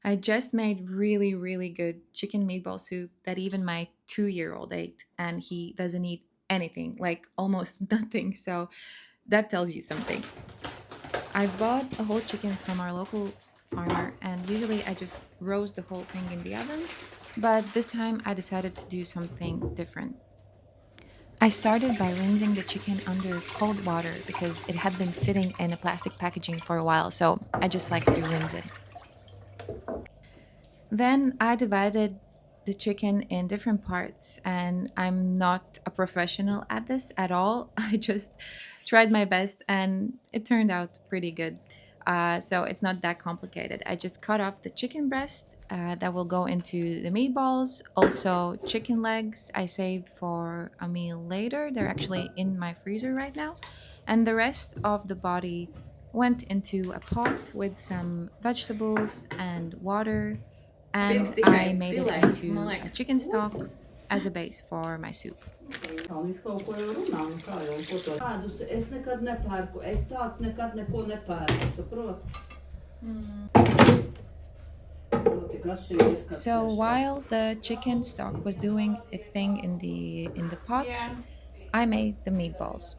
I just made really, really good chicken meatball soup that even my 2-year-old ate, and he doesn't eat anything, like almost nothing. So that tells you something. I bought a whole chicken from our local farmer, and usually I just roast the whole thing in the oven. But this time I decided to do something different. I started by rinsing the chicken under cold water because it had been sitting in a plastic packaging for a while, so I just like to rinse it. Then I divided the chicken in different parts, and I'm not a professional at this at all. I just tried my best, and it turned out pretty good. So it's not that complicated. I just cut off the chicken breast that will go into the meatballs. Also, chicken legs I saved for a meal later. They're actually in my freezer right now. And the rest of the body went into a pot with some vegetables and water, and I made it into a chicken stock as a base for my soup. Visu kaut ko jau runā, nu kā jau, ko to tādus es nekad nepērku, es tāds nekad neko nepērku, saprot? Ļoti garšīgi ir, kad So šāds. while the chicken stock was doing its thing in the pot, Yeah. I made the meatballs.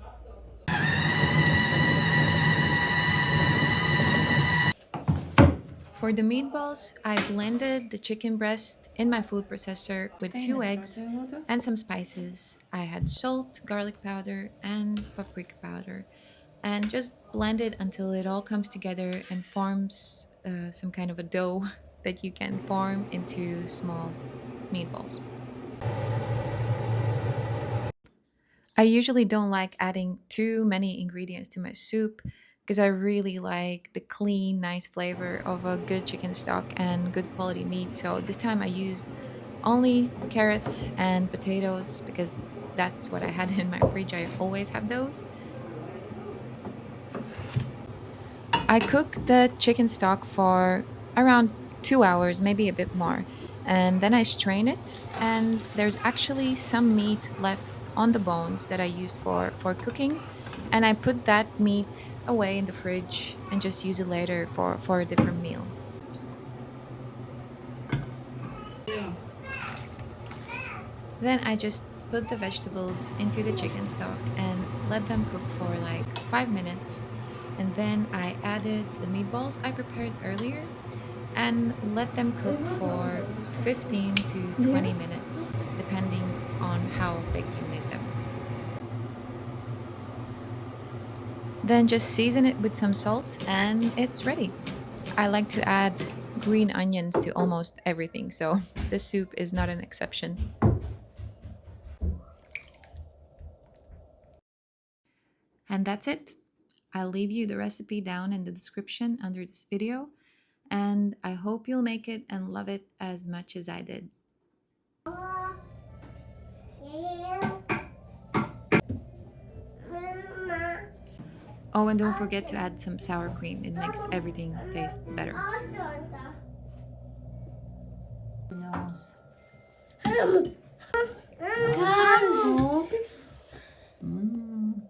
For the meatballs, I blended the chicken breast in my food processor with 2 eggs and some spices. I had salt, garlic powder, and paprika powder, and just blend it until it all comes together and forms some kind of a dough that you can form into small meatballs. I usually don't like adding too many ingredients to my soup because I really like the clean, nice flavor of a good chicken stock and good quality meat. So this time I used only carrots and potatoes because that's what I had in my fridge. I always have those. I cook the chicken stock for around 2 hours, maybe a bit more, and then I strain it. And there's actually some meat left on the bones that I used for cooking, and I put that meat away in the fridge and just use it later for a different meal. Then I just put the vegetables into the chicken stock and let them cook for like 5 minutes. And then I added the meatballs I prepared earlier and let them cook for 15 to 20 minutes, depending on how big you made them. Then just season it with some salt and it's ready. I like to add green onions to almost everything, so this soup is not an exception. And that's it. I'll leave you the recipe down in the description under this video, and I hope you'll make it and love it as much as I did. Oh, and don't forget to add some sour cream. It makes everything taste better. Jās. Kas? Mm.